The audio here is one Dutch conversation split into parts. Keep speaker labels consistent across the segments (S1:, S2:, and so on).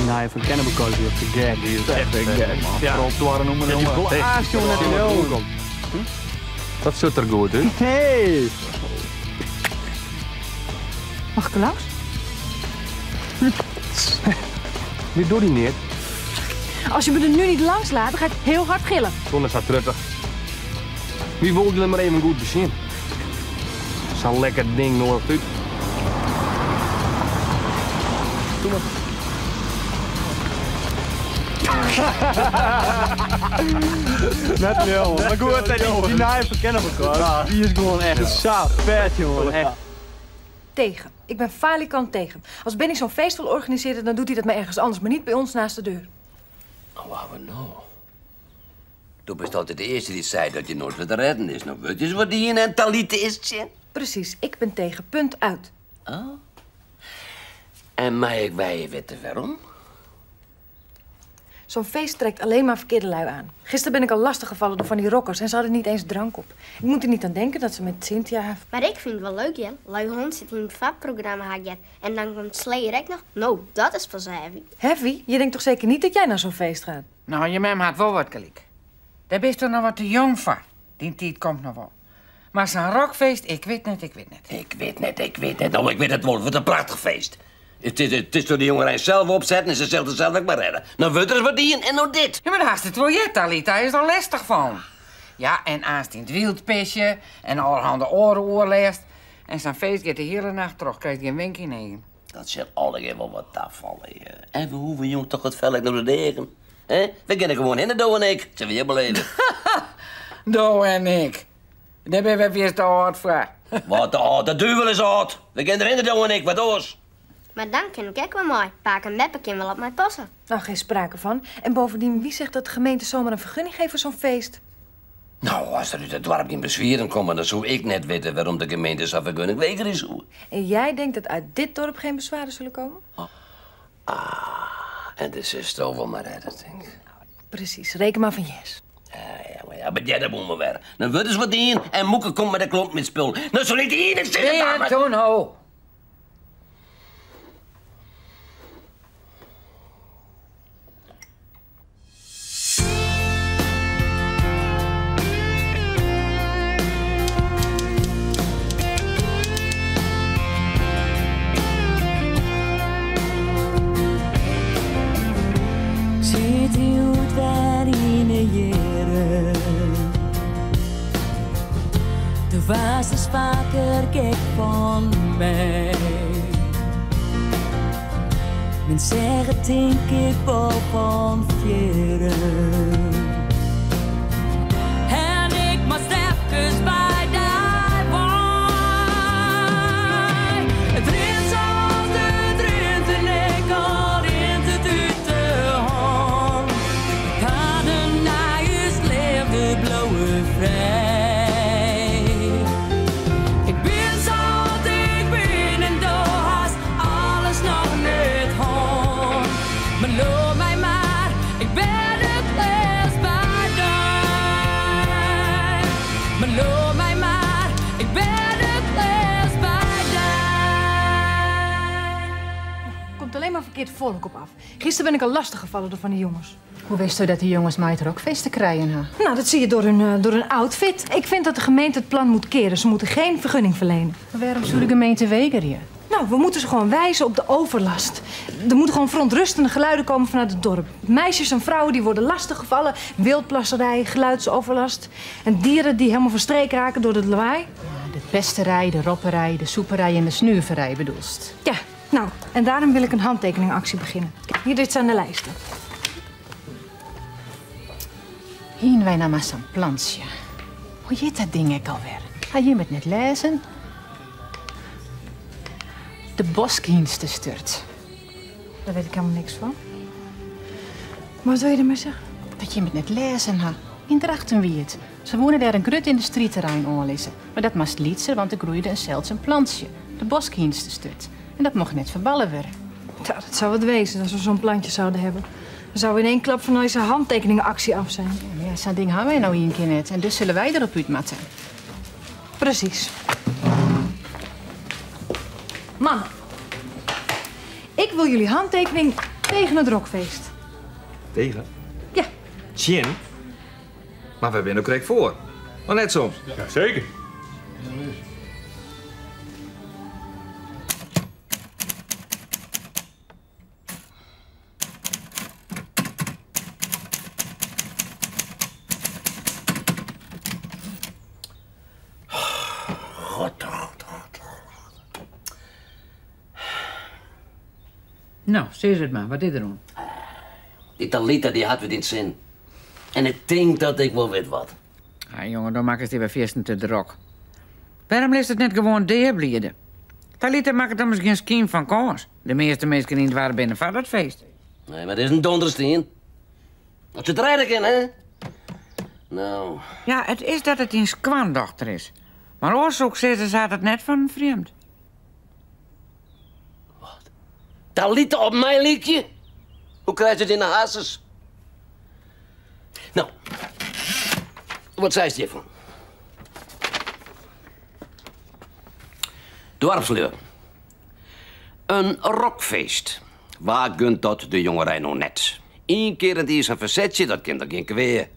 S1: naaien van Kennemerkoos op de gag.
S2: Die is echt een gag, man.
S1: Ja.
S2: Trottwaren noemen we
S1: Het is blaas, jongen, net in de ogen.
S2: Dat zit er goed, hè?
S1: Hey!
S3: Mag ik er langs?
S2: Wie doet die niet?
S3: Als je me er nu niet langs laat, dan ga ik heel hard gillen.
S2: Toen is dat truttig. Wie wil jullie maar even goed bezien? Zo'n lekker ding nooit uit. Doe maar.
S1: Net wel, maar goed, die naaien van Kennemerkoos, die is gewoon echt zo vet, jongen. Echt.
S3: Tegen. Ik ben falikant tegen. Als Benny zo'n feest wil organiseren, dan doet hij dat maar ergens anders, maar niet bij ons naast de deur.
S4: Oh, wat nou? Toen bent altijd de eerste die zei dat je nooit meer te redden is. Nou, weet je wat die in en Talite is, Tjen?
S3: Precies, ik ben tegen. Punt uit.
S4: Oh. En mag ik bij je weten waarom?
S3: Zo'n feest trekt alleen maar verkeerde lui aan. Gisteren ben ik al lastiggevallen door van die rockers en ze hadden niet eens drank op. Ik moet er niet aan denken dat ze met Cynthia...
S5: Maar ik vind het wel leuk, ja. Lui Hond zit in het VAP-programma haakt. En dan komt Slayer ook nog. Nou, dat is pas heavy.
S3: Heavy? Je denkt toch zeker niet dat jij naar zo'n feest gaat?
S6: Nou, je mem had wel wat gelijk. Daar bent er nog wat te jong voor. Die tijd komt nog wel. Maar zo'n rockfeest, ik weet net.
S4: Ik weet net. Nou, ik weet het wel. Wat een prachtig feest. Het is door de jongen zelf opzetten en ze zegt er zelf ook maar redden. Nou, weet er wat die en nou dit.
S6: Ja, maar daar is het wel je, Talita. Hij is er lastig van. Ja, en aanst in het wildpesje en allerhande oorleest. En zo'n feest gaat de hele nacht terug, krijgt hij een wink in één.
S4: Dat zal allemaal wel wat afvallen. En we hoeven jongen toch het velk naar de degen. Hè? We kunnen gewoon in de doe en ik. Zullen we je beleven?
S6: Doe en ik. Daar ben we weer te hard voor.
S4: Wat te hard? Dat duivel is hard. We kunnen er in de doe en ik. Wat oors?
S5: Maar dan kan ik ook wel mooi. Paak en Beppe kan wel op mij passen.
S3: Nou, geen sprake van. En bovendien, wie zegt dat de gemeente zomaar een vergunning geeft voor zo'n feest?
S4: Nou, als er uit het dorp in bezweren komen, dan zou ik net weten waarom de gemeente zo'n vergunning weigert is.
S3: En jij denkt dat uit dit dorp geen bezwaren zullen komen?
S4: En de zuster wel maar redden, denk ik.
S3: Precies, reken maar van yes.
S4: Ja, maar jij dat moet maar weer. Dan wordt eens wat in en Moeke komt met de klomp met spul. Nou, zo niet die in het zitten.
S6: Nee, toen ho.
S7: Was is vaker kijk van mij. Men zeggen denk ik wel van vieren. En ik moest even bij die boy. Het rint zoals het rint en ik al rint het uit de hand. Hadden naar je leefde blauwe vrij. Beloof mij maar, ik ben het best bij jou. Beloof mij maar, ik ben het best bij jou.
S3: Komt alleen maar verkeerd volk op af. Gisteren ben ik al lastiggevallen door van die jongens.
S8: Hoe wist u dat die jongens mij er ook feesten krijgen? Hè?
S3: Nou, dat zie je door hun outfit. Ik vind dat de gemeente het plan moet keren. Ze moeten geen vergunning verlenen.
S8: Maar waarom zou de gemeente weigeren?
S3: Nou, we moeten ze gewoon wijzen op de overlast. Er moeten gewoon verontrustende geluiden komen vanuit het dorp. Meisjes en vrouwen die worden lastiggevallen. Wildplasserij, geluidsoverlast. En dieren die helemaal van streek raken door het lawaai.
S8: Ja, de pesterij, de ropperij, de soeperij en de snuiverij bedoelst.
S3: Ja, nou, en daarom wil ik een handtekeningactie beginnen. Kijk, hier, dit zijn de lijsten.
S8: Hier wij naar maar zo'n plantje. Hoe heet dat ding ik alweer? Ga je met net lezen? De boskhienstesturt.
S3: Daar weet ik helemaal niks van. Maar wat wil je ermee zeggen?
S8: Dat je met net lezen ha. In Drachtenwiert. Ze wonen daar een grut industrieterrein aanlezen. Maar dat moest lietsen, want er groeide een zeldzaam plantje. De boskhienstesturt. En dat mocht net verballen worden.
S3: Ja, dat zou het wezen als we zo'n plantje zouden hebben. Dan zouden we in één klap van deze handtekeningenactie af zijn.
S8: Ja, maar ja, zo'n ding hebben wij nou hier een keer net. En dus zullen wij erop uitmatten.
S3: Precies. Mannen. Ik wil jullie handtekening Tegen het rockfeest.
S9: Tegen?
S3: Ja.
S9: Tjen? Maar we zijn er correct voor. Maar net soms.
S1: Ja, zeker.
S6: Nou, zeg het maar. Wat is er dan?
S4: Die Talita die had we in het zin. En ik denk dat ik wel weet wat.
S6: Ah, jongen, dan maak je het weer feesten te drok. Waarom is het net gewoon deerblieden? Talita maakt het dan misschien scheme van kans. De meeste mensen niet waren binnen van dat feest.
S4: Nee, maar dat is een dondersteen. Als je het rijden kan, hè? Nou...
S6: Ja, het is dat het een skwandochter is. Maar oorzoek ze zat het net van vreemd.
S4: Talita op mijn liedje? Hoe krijg je het in de hasses? Nou, wat zei ze hiervan? Dwarfsleur. Een rockfeest. Waar gunt dat de jongerij nog net? Eén keer in die is een verzetje, dat kind er geen kweer.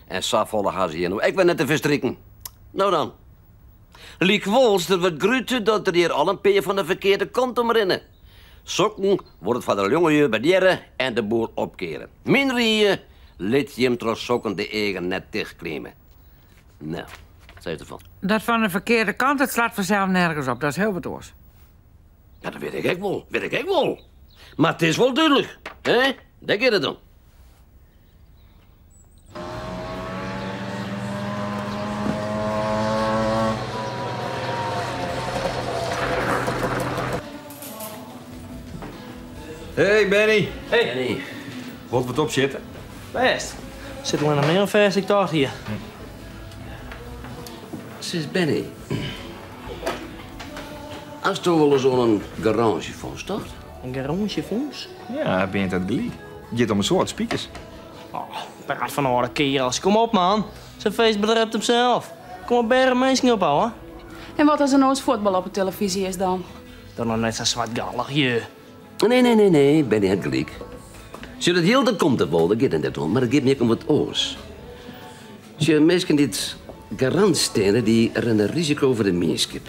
S4: En safvolle gaan ze hier nog. Ik ben net te verstrikken. Nou dan. Liek wols, er wordt grute dat er hier al een peer van de verkeerde kant om rennen. Sokken wordt het van de jongen bij dieren en de boel opkeren. Min rieën, liet je hem trots sokken de eigen net dichtklemen. Nou, wat zei je ervan?
S6: Dat van de verkeerde kant, het slaat vanzelf nergens op. Dat is heel wat oors.
S4: Ja, dat weet ik wel. Maar het is wel duidelijk, hè? Denk je dat dan?
S9: Hey Benny.
S1: Hey.
S4: Nee.
S9: Wat wat op zitten?
S1: Best. Zit alleen nog meer een vers ik dacht hier.
S4: Sis Benny. Als toch wel eens zo'n garage vond, toch?
S1: Een garagefons?
S9: Ja, ben je dat gelijk? Je hebt om een soort speakers.
S1: Oh, praat van oude kerels. Kom op, man. Zijn feest bedrijft hem zelf. Kom op, bergen mensen ophouden.
S10: En wat als er nou eens voetbal op de televisie is dan?
S1: Dan nog net zo'n zwartgallig, je.
S4: Nee, Benny het gelijk. Als je dat heel, dan komt het wel, dat gaat het net om. Maar dat geeft me ook om wat oors. Als je mensen dit garant stellen, die er een risico voor de meeskip.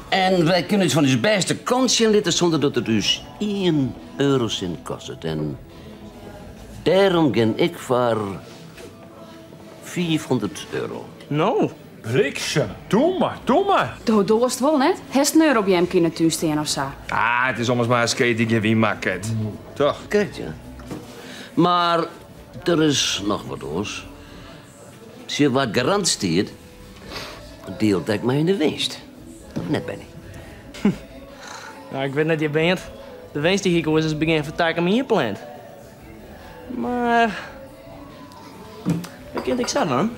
S4: En wij kunnen het van ons beste kansje laten zonder dat het dus 1 eurocent kost. En daarom ga ik voor 400 euro.
S1: Nou.
S2: Bliksem, doe maar.
S10: Doe was het wel net. Heeft een euro bij hem kunnen toestaan of zo?
S9: Ah, het is allemaal maar een skating en wie maakt het. Toch?
S4: Kijk, ja. Maar er is nog wat oors. Als je wat garant stiert, deelt ik mij in de winst. Net Benny.
S1: Nou, ik weet net, je bent. De winst die ik is het begin van taken me hier plant. Maar... Hoe kind ik dat dan?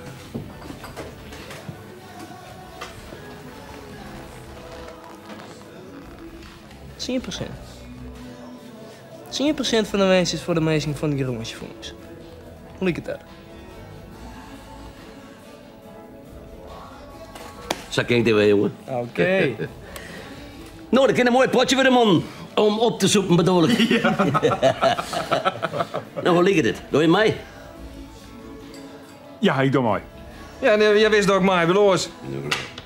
S1: %. 10% van de winst is voor de meesting van de garagefons. Hoe liep het dat?
S4: Zo klinkt het wel, jongen.
S1: Oké.
S4: Nou, dan kan een mooi potje voor de man. Om op te zoeken, bedoel ik. Ja. Nou, hoe ligt het? Doe je mij?
S2: Ja, ik doe mooi.
S9: Ja, nee, jij wist ook mij, beloos.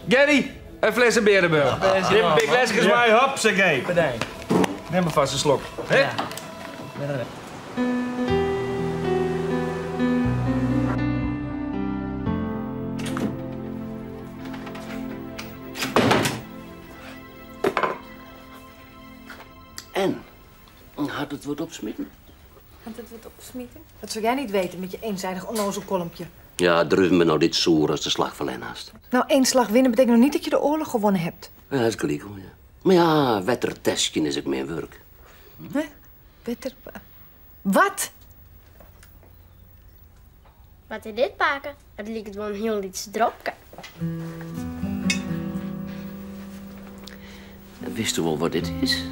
S9: Gary, een fles en berenbel.
S2: Neem een big lesjes mij, hopsakee.
S1: Bedankt.
S2: Neem maar vast een slok. Hè?
S1: Ja.
S4: En? Had het wat opsmitten?
S3: Gaat het wat opsmieten? Dat zou jij niet weten met je eenzijdig onnozel kolompje.
S4: Ja, druif me nou dit zoer als de slag van Lennaast.
S3: Nou, 1 slag winnen betekent nog niet dat je de oorlog gewonnen hebt.
S4: Ja, dat is gelijk, hoor, ja. Maar ja, wettertestje is ook mijn werk.
S3: Hè? Beter... Wat?
S5: Wat is dit, paken? Het lijkt wel een heel iets dropje.
S4: Wist u wel wat dit is?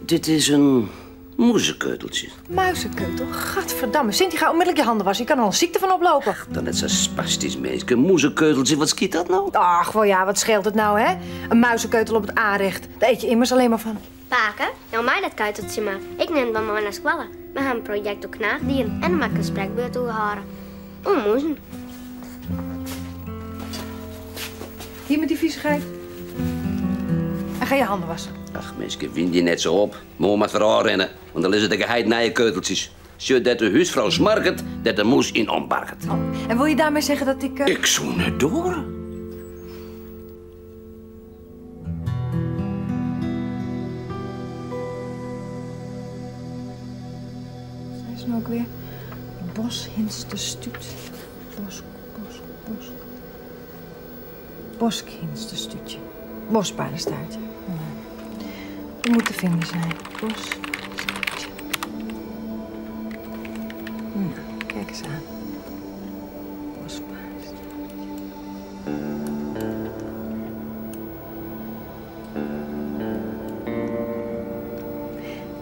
S4: Dit is een moezenkeuteltje.
S3: Muizenkeutel? Gadverdamme. Sinti, ga onmiddellijk je handen wassen. Je kan er al een ziekte van oplopen.
S4: Dan is zo'n spastisch meisje. Een moezenkeuteltje, wat schiet dat nou?
S3: Ach, wel ja, wat scheelt het nou, hè? Een muizenkeutel op het aanrecht. Daar eet je immers alleen maar van.
S5: Paken, nou mij dat kuiteltje maar. Ik neem dan maar naar school. We hebben een project op knaagdieren en dan maak ik een spreekbeurt houden. Moesten.
S3: Hier met die viezigheid. En ga je handen wassen.
S4: Ach, mensen, wind je net zo op. Moet maar vooral rennen, want dan is het de geheid naar je keuteltjes. Zo dat de huisvrouw smarket, dat de moes in ombarket.
S3: Oh, en wil je daarmee zeggen dat ik...
S4: Ik zou net door.
S3: Zijn ze nou ook weer? Boshinste stuut. Boskhinste stuutje. Bospaardenstaartje. Die moet te vinden zijn. Bosstuutje. Nou, kijk eens aan. Bospaardenstaartje.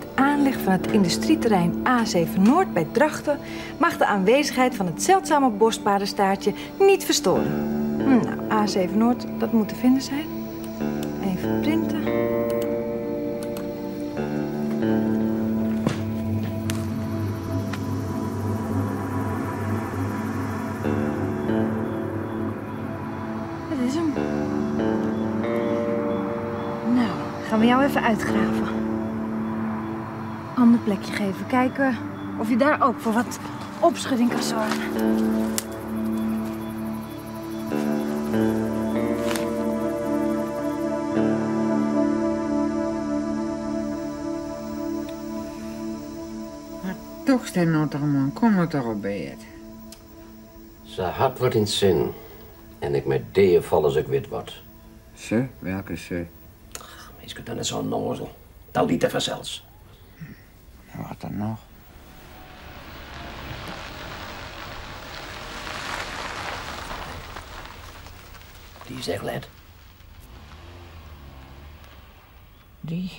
S3: De aanleg van het industrieterrein A7 Noord bij Drachten mag de aanwezigheid van het zeldzame bospaardenstaartje niet verstoren. Nou, A7 Noord, dat moet te vinden zijn. Even printen. Dat is hem. Nou, gaan we jou even uitgraven. Ander plekje geven. Kijken of je daar ook voor wat opschudding kan zorgen.
S6: Toch staat nou toch man, kom nou toch op bed.
S4: Ze had wat in zin. En ik met deeën val als ik weet wat.
S6: Ze? Welke ze?
S4: Is het dan net zo'n nozel? Dat liet even zelfs.
S6: Wat dan nog?
S4: Die is echt led.
S6: Die?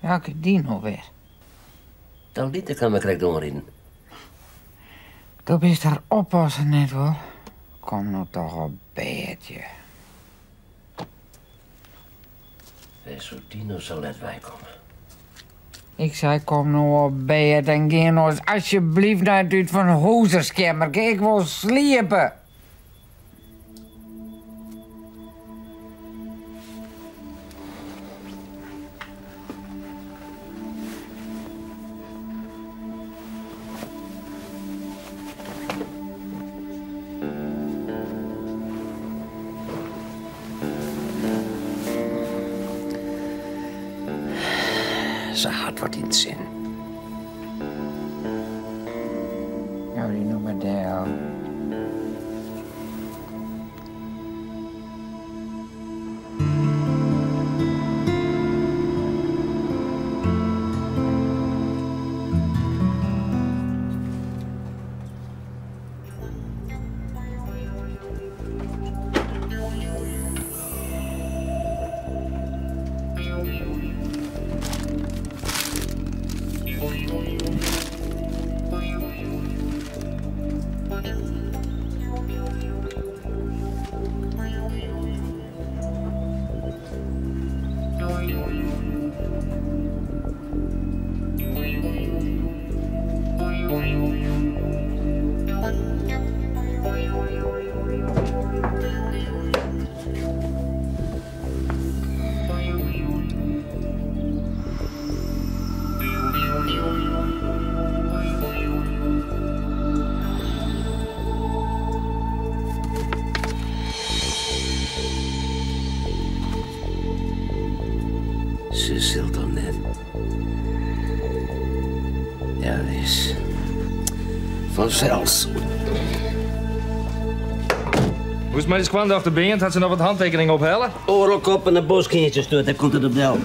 S6: Welke die nou weer?
S4: Dat liet ik aan me krijg doorin.
S6: Dat is daar oppassen net wel. Kom nou toch op bedje.
S4: Wees zo die nou zo let wij komen.
S6: Ik zei kom nou op bed en ga nou eens alsjeblieft naar het uit van Hozerskamer. Ik wil sliepen.
S4: Ze had wat in zin.
S6: Ja, die noemen Deel.
S4: Ze zult toch net. Ja, dat is. Vanzelfs.
S9: Hoe is het met die kwam af de been? Had ze nog wat handtekeningen ophellen?
S4: Oorlog en een boskindje stuurt, dat komt het op del.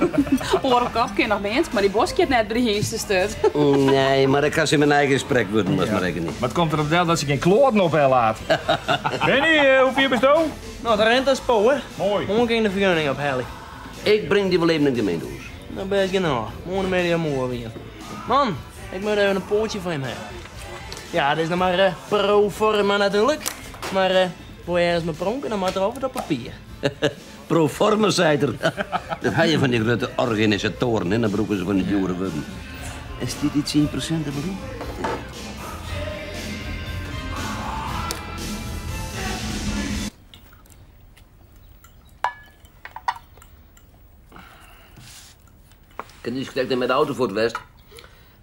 S10: Oorlog kan nog bent, maar die bosje heeft net bij de eerste stut.
S4: Nee, maar ik kan ze in mijn eigen gesprek worden, maar ik niet.
S9: Maar het komt erop del dat ze geen kloorten ophellen laat. Benny, hoe viel bestoon?
S1: Nou, de rente is po, hè?
S9: Mooi.
S1: Moet ik in de vergunning ophellen.
S4: Ik breng die wel even in het gemeentehuis.
S1: Dat ben ik genau. Morgen met die moe weer. Man, ik moet even een poortje van hem hebben. Ja, dat is nog maar pro forma natuurlijk. Maar wil je ergens met pronken, dan moet er over dat papier.
S4: Proforma, zei er. Dat heb je van die grote organisatoren, hè? Dan broeken ze van die dure worden. Is dit iets 10% ervan? Ik heb niet gekeken met de auto voor het west.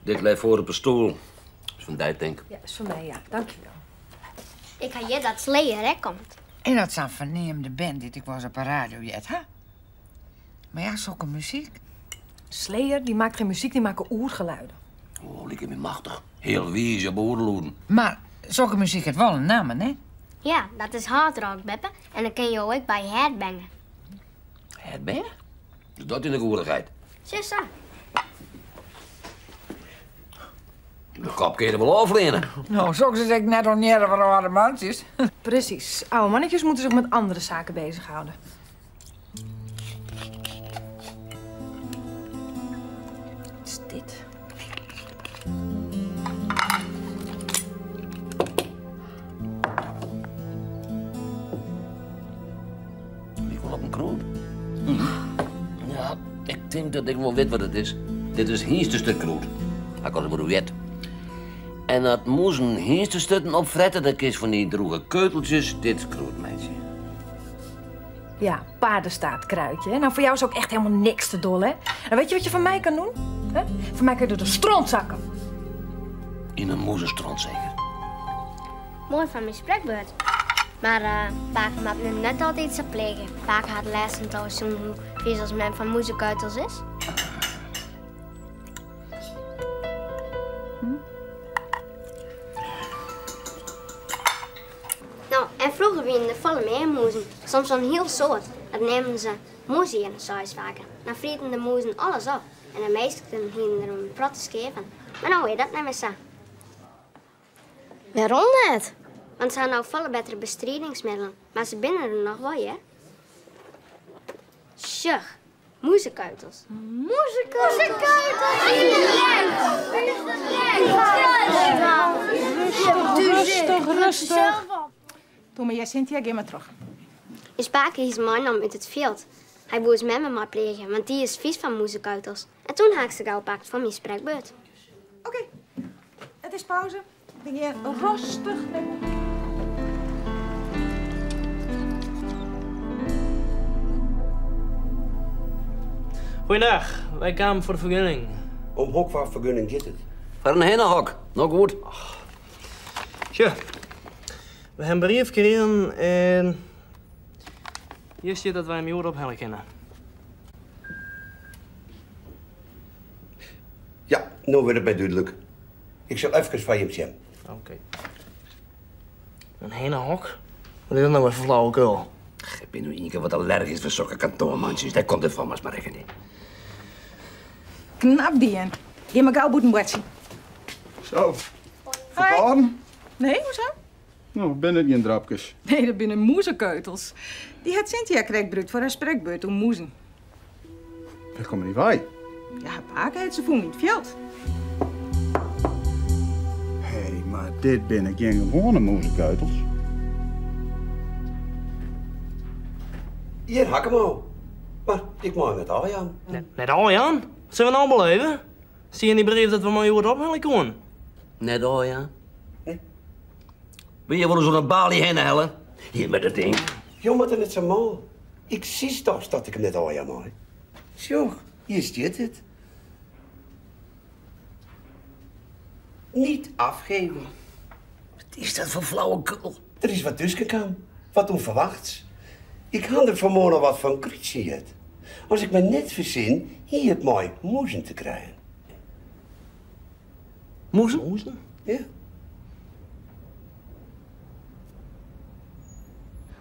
S4: Dit lijkt voor op een stoel. Dat is van Dijk, denk ik.
S3: Ja, dat is van mij, ja. Dankjewel.
S5: Ik ga je dat Slayer hè komt.
S6: En dat is een verneemde band die ik was op een radio jet, hè? Maar ja, zulke muziek.
S3: Slayer, die maakt geen muziek, die maken oergeluiden.
S4: Oh, lieke me machtig. Heel wies op oorloden.
S6: Maar zulke muziek heeft wel een naam, hè?
S5: Ja, dat is hard rock, Beppe. En dan kun je ook bij headbangen.
S4: Headbang? Is dat in de goedigheid?
S5: Zussa.
S4: De kop kun je er wel aflenen.
S6: Nou, zo ze ik net al niet van oude mannetjes.
S3: Precies. Oude mannetjes moeten zich met andere zaken bezighouden. Wat is dit?
S4: Ik wil op een kroon. Ja, ik denk dat ik wel weet wat het is. Dit is een stuk kroot. Ik had het maar wet. En dat moesten heenste stutten opfretten, dat is van die droege keuteltjes dit krootmeisje.
S3: Ja, paardenstaatkruidje. Nou, voor jou is ook echt helemaal niks te dol, hè? En weet je wat je van mij kan doen? Hè? Van mij kun je door de stront zakken.
S4: In een moezenstrand zeker.
S5: Mooi van mijn spreekbeurt. Maar Paken had nu net altijd zijn plegen. Paken had lessen trouwens zo'n hoe vies als men van moezenkuitels is. Nou, en vroeger wie in de volle meermoezen. Soms zo'n heel soort. Dat nemen ze moezie in de saus vaker. Dan frieten de moezen alles op. En de meesten gingen er een protte scheven. Maar nou weet dat niet meer zo. Waarom niet? Want ze hebben nou volle betere bestrijdingsmiddelen. Maar ze binnen er nog wel, hè? Sjoch, moezenkuitels.
S8: Rustig. Doe maar, jij Cynthia, ga maar terug.
S5: Je spaken is man om uit het veld. Hij boos met me maar plegen, want die is vies van moezenkuitels. En toen haak ze gauw pakt van mijn spreekbeurt.
S3: Oké, het is pauze. Ik hier rustig.
S1: Goeiedag, wij kwamen voor de vergunning.
S4: Om hok van vergunning zit het. Voor een hennenhok, nog goed.
S1: Tja, we hebben een brief gekregen en hier staat dat wij hem hier ophellen kunnen.
S11: Ja, nou wordt het mij duidelijk. Ik zal even van je zien.
S1: Oké. Een hennenhok? Wat is dat nou even flauwekul?
S4: Ik ben nu één keer wat allergisch voor zulke kantoormandjes. Daar komt het van maar echt niet.
S8: Knap die en. Je mag gauw boeten bretsen.
S12: Zo. Verkouden?
S8: Nee, hoezo?
S12: Nou, ben het geen drapjes.
S8: Nee, dat binnen moezenkeutels. Die had Cynthia krijgt voor haar spreekbeurt om moezen.
S12: Dat komt niet bij.
S8: Ja, Paken heeft ze voor niet veld.
S12: Hé, maar dit binnen geen gewone moezenkeutels.
S11: Hier, hak hem al. Maar ik mag met Arjan.
S1: Net al, Jan? Wat zijn we nou beleven? Zie je in die brief dat we maar hier ophellen kunnen?
S4: Net al, ja. Nee. Wil je wel zo'n balie hennen hellen? Hier met het ding.
S11: Jo, maar dan is zo mooi. Ik zie toch dat ik hem net Arjan mag. Zo, hier zit het. Niet afgeven.
S4: Wat is dat voor flauwekul?
S11: Er is wat tussen gekomen. Wat onverwachts. Ik had er vanmorgen wat van kruidje. Als ik me net verzin, hier het mooi moezen te krijgen.
S1: Moezen? Moezen?
S11: Ja.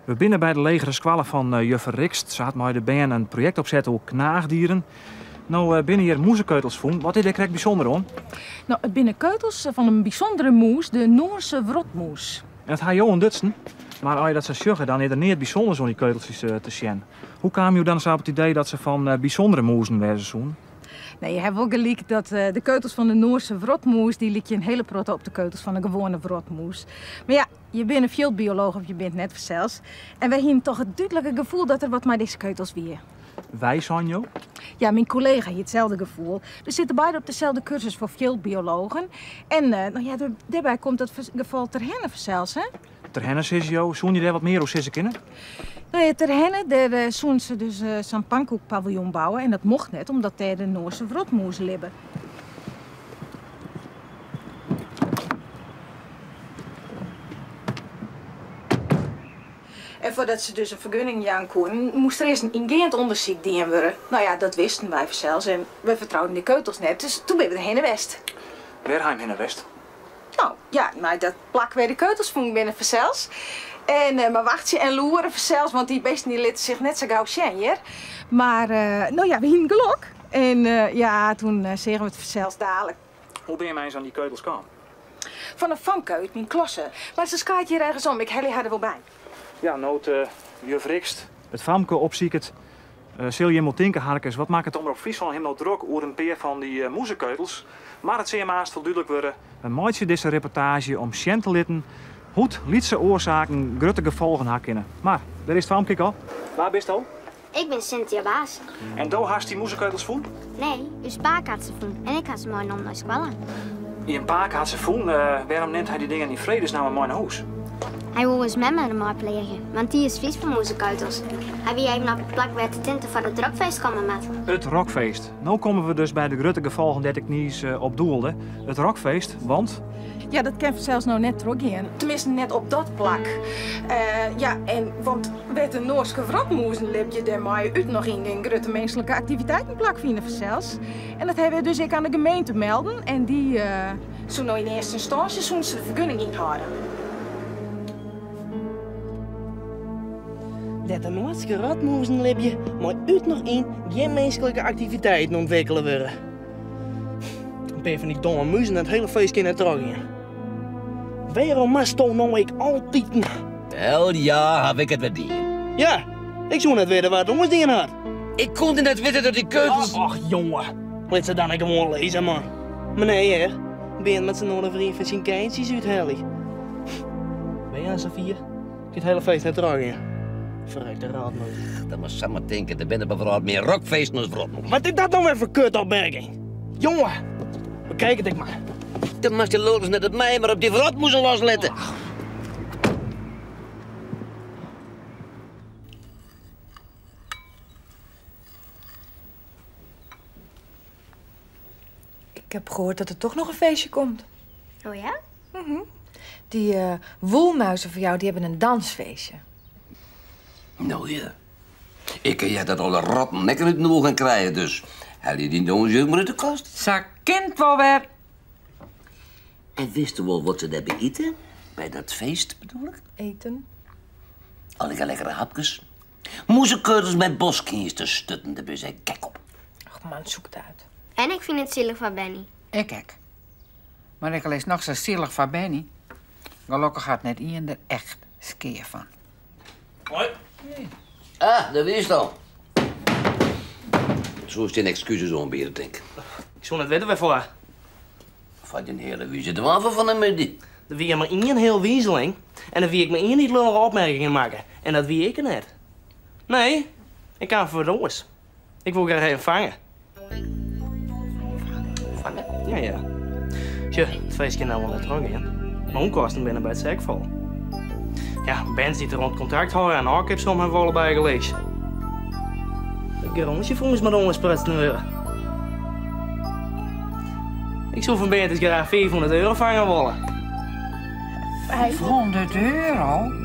S13: We binnen bij de legere squallen van Juffer Rikst. Ze had mij de band een project opzetten over knaagdieren. Nou, binnen hier moezenkeutels voelen. Wat is er krijg bijzonder om?
S8: Nou, het binnen keutels van een bijzondere moes, de Noorse wrotmoes.
S13: En het had jou een Dutsen. Maar als je dat zou zeggen, dan is er niet bijzonder om die keuteltjes te zien. Hoe kwam je dan eens op het idee dat ze van bijzondere moezen werden zoen?
S3: Nee, je hebt wel gelijk dat de keutels van de Noorse wrotmoes, die liet je een hele prot op de keutels van de gewone wrotmoes. Maar ja, je bent een veldbioloog of je bent net zelfs. En wij hebben toch het duidelijke gevoel dat er wat met deze keutels weer.
S13: Wij, Sanjo?
S3: Ja, mijn collega heeft hetzelfde gevoel. We zitten beide op dezelfde cursus voor veldbiologen. En nou ja, daarbij komt dat geval ter henne zelfs, hè?
S13: Ter henne, Sissio, zoen je daar wat meer over sissen kunnen?
S3: Nou ja, ter henne, daar zoen ze dus zo'n pannenkoekpaviljoen bouwen. En dat mocht net, omdat daar de Noorse wrotmoes libben. En voordat ze dus een vergunning jaan konden, moest er eerst een ingent onderzoek dienen worden. Nou ja, dat wisten wij zelfs en we vertrouwden de keutels net, dus toen ben we heen en west.
S13: Werheim heen en west?
S3: Nou ja, dat plak weer de keutels vond ik binnen verzels. En mijn wachtje en loeren verzels, want die beesten die lieten zich net zo gauw zien hier. Maar nou ja, we hingen gelok. En ja, toen zeggen we het verzels dadelijk.
S13: Hoe ben je mij eens aan die keutels komen?
S3: Van een vankeut, mijn klasse. Maar ze skaat hier ergens om, ik hel er wel bij.
S13: Ja, nood juf Rikst, het famke opziekert. Zul je moet denken, Harkes, wat maakt het om op Friesland helemaal druk over een peer van die moezenkeutels? Maar het zie je maar veel duidelijk worden. We maken deze reportage om zien te litten hoe lietse oorzaken grote gevolgen hakken. Maar, daar is het famke al. Waar bist al?
S5: Ik ben Cynthia Baas.
S13: En daar hast die moezenkeutels voen?
S5: Nee, uw spaak had ze voen. En ik had ze mooi om naar school.
S13: In een paak had ze voen. Waarom neemt hij die dingen in vredesnaam naar mijn huis?
S5: Hij wil eens met me de mooi plegen, want die is vies van moezenkeutels. Hij wil even op de plak waar de tinten van het rockfeest komen met.
S13: Het rockfeest. Nu komen we dus bij de grote gevolgen dat ik niet op doelde. Het rockfeest, want...
S3: Ja, dat kan zelfs nou net teruggaan. Tenminste, net op dat plak. Ja, en want met de Noorse wrotmoezen lip je daarmee uit nog in een grote menselijke activiteitenplak vinden zelfs. En dat hebben we dus ik aan de gemeente melden. En die zo nou in eerste instantie zo'n ze de vergunning inhouden.
S1: Dat de Noorse wrotmoezen lip je, maar uit nog in geen menselijke activiteiten ontwikkelen worden. Een paar van die domme muizen het hele feest kunnen teruggaan. Waarom mast toch nou ik altijd...
S4: Wel ja, heb ik het met die.
S1: Ja, ik zou net weten waar het ons dingen had.
S4: Ik kon net weten dat die keutels...
S1: Ach jongen, laat ze dan gewoon lezen man. Meneer, ben je met z'n noordenvriend van zijn kindjes uithelig? Ben je aan z'n vier? Ik het hele feest net teruggaan. Verrekt de raad nooit.
S4: Dat moet samen denken, er binnen bijvoorbeeld meer rockfeesten als wrotmoes.
S1: Wat is dat nou weer voor kutopmerking? Jongen, bekijk het ik maar.
S4: Dan mag je lolens net op mij, maar op die wrotmoezen losletten.
S3: Ik heb gehoord dat er toch nog een feestje komt.
S5: Oh ja?
S3: Die woelmuizen van jou, die hebben een dansfeestje.
S4: Nou ja. Ik kan jij dat alle rotten nekken uit de ogen krijgen, dus... Haal je die jongens maar uit de kast?
S6: Ze kind wel weer.
S4: En wist je wel wat ze hebben eten? Bij dat feest, bedoel ik?
S3: Eten?
S4: Alle lekkere hapjes. Moezenkeutels met boskindjes stutten, daar ben je kijk op.
S3: Ach man, zoek het uit.
S5: En ik vind het zielig van Benny.
S6: Ik. Maar ik lees nog zo zielig van Benny. Gelukkig gaat net iemand er echt skeer van.
S1: Hoi.
S4: Ah, dat wist al. Zo is het excuses aanbieden, denk ik.
S1: Ik zou net weten waarvoor.
S4: Van die hele wieze dwaven van hem met die.
S1: Er wie maar één heel wiezeling. En dan wie ik me één niet lullige opmerkingen maken. En dat wie ik er net. Nee, ik kan voor de oors. Ik wil graag even vangen. Vangen? Ja, ja. Tje, het feestje nou wel net terug in. Maar onkosten binnen bij het zekval. Ja, bands die er rond contract houden en ook heb soms hebben bij gelezen. Het garantje volgens mij ongesprutst neuren. Ik zou van bands graag €400 vangen willen.
S6: €500?